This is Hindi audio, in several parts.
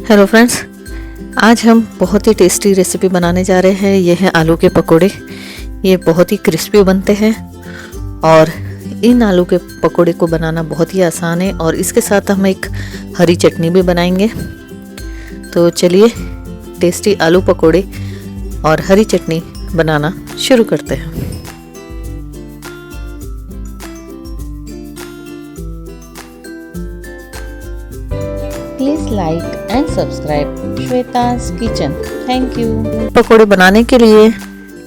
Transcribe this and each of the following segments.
हेलो फ्रेंड्स, आज हम बहुत ही टेस्टी रेसिपी बनाने जा रहे हैं। ये है आलू के पकोड़े। ये बहुत ही क्रिस्पी बनते हैं और इन आलू के पकोड़े को बनाना बहुत ही आसान है और इसके साथ हम एक हरी चटनी भी बनाएंगे। तो चलिए टेस्टी आलू पकोड़े और हरी चटनी बनाना शुरू करते हैं। Please like and subscribe Shweta's kitchen. Thank you. पकोड़े बनाने के लिए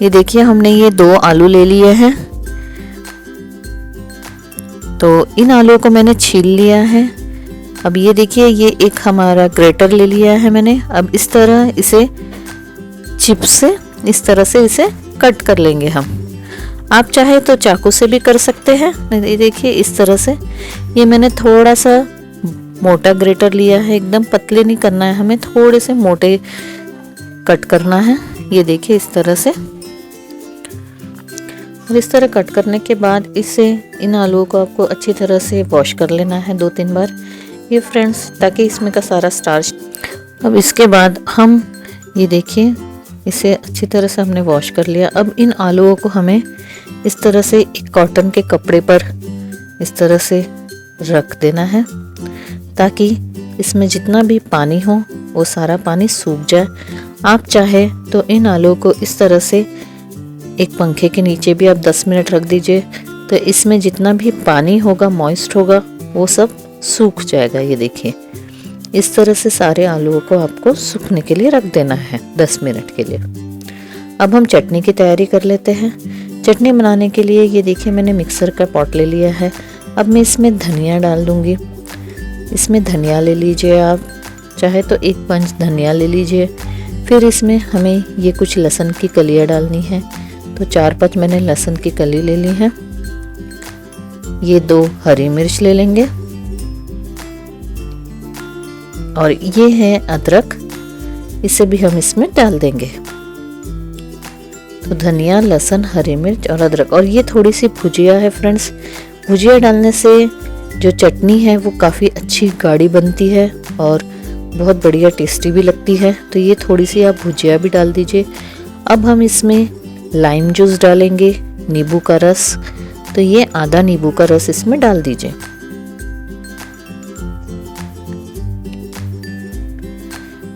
ये देखिए हमने ये 2 आलू ले लिए हैं। तो इन आलूओं को मैंने छील लिया है। अब ये देखिए ये एक हमारा ग्रेटर ले लिया है मैंने। अब इस तरह इसे चिप्स से इस तरह से इसे कट कर लेंगे हम। आप चाहे तो चाकू से भी कर सकते हैं। ये देखिए इस तरह से ये मैंने थोड़ा सा मोटा ग्रेटर लिया है। एकदम पतले नहीं करना है हमें, थोड़े से मोटे कट करना है। ये देखिए इस तरह से। और इस तरह कट करने के बाद इसे इन आलूओं को आपको अच्छी तरह से वॉश कर लेना है 2-3 बार ये फ्रेंड्स, ताकि इसमें का सारा स्टार्च। अब इसके बाद हम ये देखिए इसे अच्छी तरह से हमने वॉश कर लिया। अब इन आलूओं को हमें इस तरह से एक कॉटन के कपड़े पर इस तरह से रख देना है, ताकि इसमें जितना भी पानी हो वो सारा पानी सूख जाए। आप चाहे तो इन आलूओं को इस तरह से एक पंखे के नीचे भी आप 10 मिनट रख दीजिए, तो इसमें जितना भी पानी होगा मॉइस्ट होगा वो सब सूख जाएगा। ये देखिए इस तरह से सारे आलूओं को आपको सूखने के लिए रख देना है 10 मिनट के लिए। अब हम चटनी की तैयारी कर लेते हैं। चटनी बनाने के लिए ये देखिए मैंने मिक्सर का पॉट ले लिया है। अब मैं इसमें धनिया डाल दूंगी। इसमें धनिया ले लीजिए, आप चाहे तो 1 पंच धनिया ले लीजिए। फिर इसमें हमें ये कुछ लहसुन की कलियां डालनी है, तो 4-5 मैंने लहसुन की कली ले ली है। ये 2 हरी मिर्च ले लेंगे और ये है अदरक, इसे भी हम इसमें डाल देंगे। तो धनिया, लहसुन, हरी मिर्च और अदरक, और ये थोड़ी सी भुजिया है फ्रेंड्स। भुजिया डालने से जो चटनी है वो काफ़ी अच्छी गाढ़ी बनती है और बहुत बढ़िया टेस्टी भी लगती है। तो ये थोड़ी सी आप भुजिया भी डाल दीजिए। अब हम इसमें लाइम जूस डालेंगे, नींबू का रस। तो ये आधा नींबू का रस इसमें डाल दीजिए।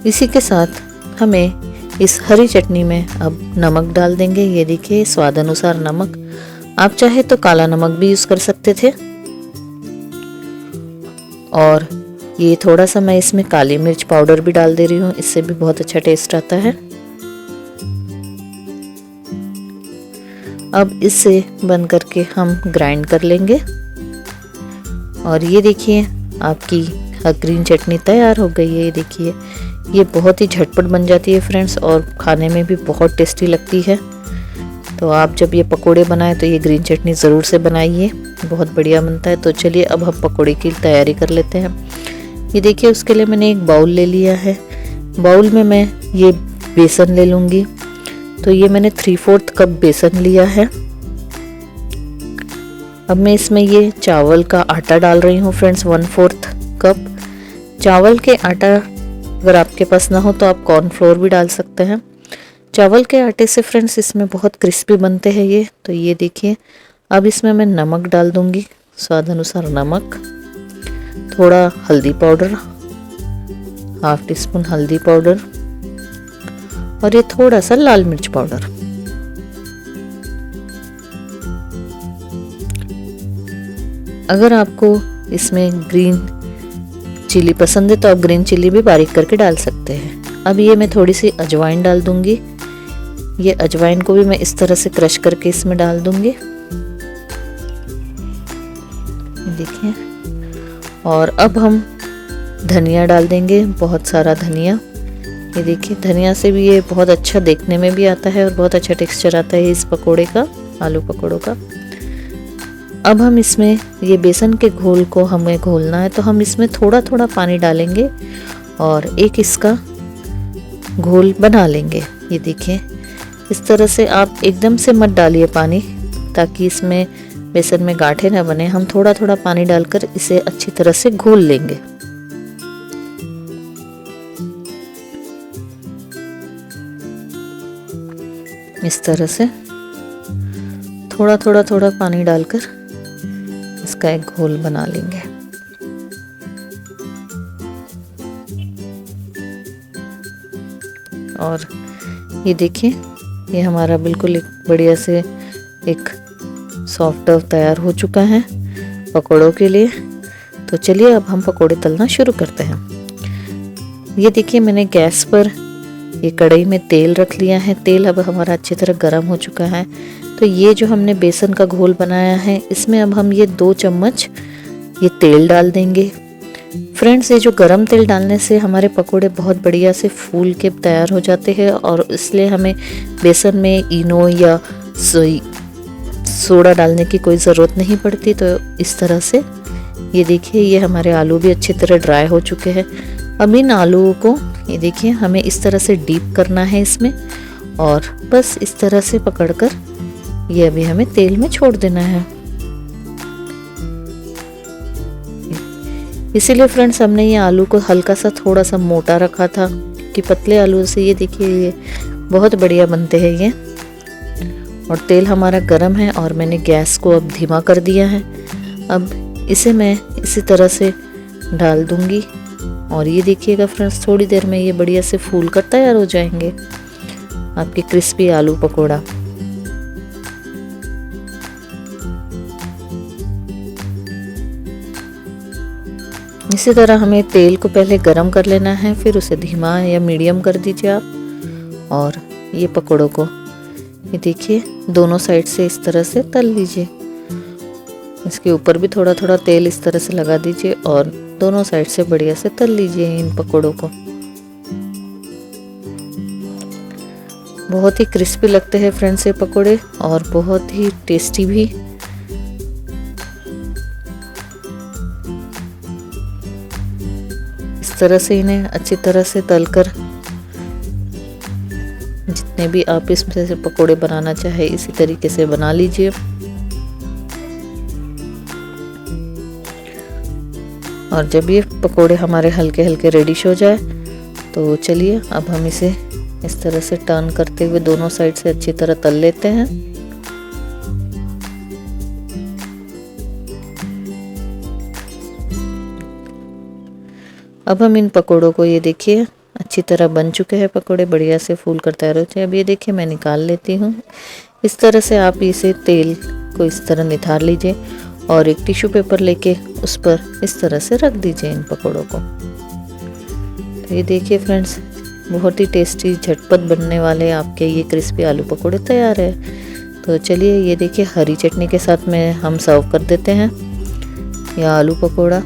इसी के साथ हमें इस हरी चटनी में अब नमक डाल देंगे। ये देखिए स्वाद अनुसार नमक, आप चाहे तो काला नमक भी यूज़ कर सकते थे। और ये थोड़ा सा मैं इसमें काली मिर्च पाउडर भी डाल दे रही हूँ, इससे भी बहुत अच्छा टेस्ट आता है। अब इसे बंद करके हम ग्राइंड कर लेंगे और ये देखिए आपकी ग्रीन चटनी तैयार हो गई है। ये देखिए ये बहुत ही झटपट बन जाती है फ्रेंड्स और खाने में भी बहुत टेस्टी लगती है। तो आप जब ये पकोड़े बनाएं तो ये ग्रीन चटनी ज़रूर से बनाइए, बहुत बढ़िया बनता है। तो चलिए अब हम पकोड़े की तैयारी कर लेते हैं। ये देखिए उसके लिए मैंने एक बाउल ले लिया है। बाउल में मैं ये बेसन ले लूँगी। तो ये मैंने 3/4 कप बेसन लिया है। अब मैं इसमें ये चावल का आटा डाल रही हूँ फ्रेंड्स, 1/4 कप। चावल के आटा अगर आपके पास ना हो तो आप कॉर्नफ्लोर भी डाल सकते हैं। चावल के आटे से फ्रेंड्स इसमें बहुत क्रिस्पी बनते हैं ये। तो ये देखिए अब इसमें मैं नमक डाल दूंगी, स्वाद अनुसार नमक, थोड़ा हल्दी पाउडर, 1/2 टीस्पून हल्दी पाउडर और ये थोड़ा सा लाल मिर्च पाउडर। अगर आपको इसमें ग्रीन चिली पसंद है तो आप ग्रीन चिली भी बारीक करके डाल सकते हैं। अब ये मैं थोड़ी सी अजवाइन डाल दूंगी। ये अजवाइन को भी मैं इस तरह से क्रश करके इसमें डाल दूंगी, देखिए। और अब हम धनिया डाल देंगे, बहुत सारा धनिया। ये देखिए धनिया से भी ये बहुत अच्छा देखने में भी आता है और बहुत अच्छा टेक्सचर आता है इस पकोड़े का, आलू पकोड़ों का। अब हम इसमें ये बेसन के घोल को हमें घोलना है, तो हम इसमें थोड़ा थोड़ा पानी डालेंगे और एक इसका घोल बना लेंगे। ये देखिए इस तरह से आप एकदम से मत डालिए पानी, ताकि इसमें बेसन में गांठें ना बने। हम थोड़ा थोड़ा पानी डालकर इसे अच्छी तरह से घोल लेंगे। इस तरह से थोड़ा थोड़ा थोड़ा पानी डालकर इसका एक घोल बना लेंगे। और ये देखिए, ये हमारा बिल्कुल एक बढ़िया से एक सॉफ्ट डो तैयार हो चुका है पकोड़ों के लिए। तो चलिए अब हम पकोड़े तलना शुरू करते हैं। ये देखिए, मैंने गैस पर ये कढ़ाई में तेल रख लिया है। तेल अब हमारा अच्छी तरह गर्म हो चुका है। तो ये जो हमने बेसन का घोल बनाया है, इसमें अब हम ये 2 चम्मच ये तेल डाल देंगे। फ्रेंड्स, ये जो गरम तेल डालने से हमारे पकोड़े बहुत बढ़िया से फूल के तैयार हो जाते हैं, और इसलिए हमें बेसन में इनो या सोडा डालने की कोई ज़रूरत नहीं पड़ती। तो इस तरह से ये देखिए, ये हमारे आलू भी अच्छी तरह ड्राई हो चुके हैं। अब इन आलूओं को ये देखिए हमें इस तरह से डीप करना है इसमें, और बस इस तरह से पकड़कर ये अभी हमें तेल में छोड़ देना है। इसीलिए फ्रेंड्स, हमने ये आलू को हल्का सा थोड़ा सा मोटा रखा था कि पतले आलू से ये देखिए ये बहुत बढ़िया बनते हैं ये। और तेल हमारा गर्म है और मैंने गैस को अब धीमा कर दिया है। अब इसे मैं इसी तरह से डाल दूंगी, और ये देखिएगा फ्रेंड्स, थोड़ी देर में ये बढ़िया से फूल कर तैयार हो जाएंगे आपके क्रिस्पी आलू पकोड़ा। इसी तरह हमें तेल को पहले गरम कर लेना है, फिर उसे धीमा या मीडियम कर दीजिए आप। और ये पकोड़ों को ये देखिए दोनों साइड से इस तरह से तल लीजिए। इसके ऊपर भी थोड़ा थोड़ा तेल इस तरह से लगा दीजिए और दोनों साइड से बढ़िया से तल लीजिए इन पकोड़ों को। बहुत ही क्रिस्पी लगते हैं फ्रेंड्स ये पकोड़े, और बहुत ही टेस्टी भी। इस तरह से इन्हें अच्छी तरह से तलकर जितने भी आप इसमें से पकोड़े बनाना चाहे इसी तरीके से बना लीजिए। और जब ये पकोड़े हमारे हल्के हल्के रेडिश हो जाए, तो चलिए अब हम इसे इस तरह से टर्न करते हुए दोनों साइड से अच्छी तरह तल लेते हैं। अब हम इन पकोड़ों को ये देखिए अच्छी तरह बन चुके हैं पकोड़े, बढ़िया से फूल कर तैयार होते हैं। अब ये देखिए मैं निकाल लेती हूँ। इस तरह से आप इसे तेल को इस तरह निथार लीजिए और एक टिश्यू पेपर लेके उस पर इस तरह से रख दीजिए इन पकोड़ों को। तो ये देखिए फ्रेंड्स, बहुत ही टेस्टी झटपट बनने वाले आपके ये क्रिस्पी आलू पकोड़े तैयार है। तो चलिए ये देखिए हरी चटनी के साथ में हम सर्व कर देते हैं यह आलू पकोड़ा।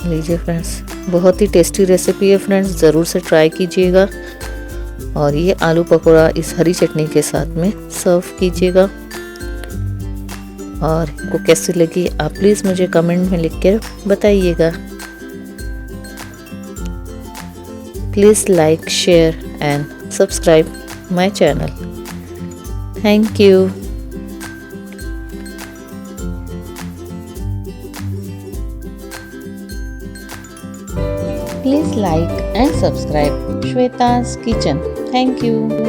लीजिए फ्रेंड्स, बहुत ही टेस्टी रेसिपी है फ्रेंड्स, ज़रूर से ट्राई कीजिएगा। और ये आलू पकोड़ा इस हरी चटनी के साथ में सर्व कीजिएगा। और आपको कैसी लगी आप प्लीज़ मुझे कमेंट में लिख कर बताइएगा। Please like, share and subscribe my channel. Thank you. Please like and subscribe Shweta's Kitchen. Thank you.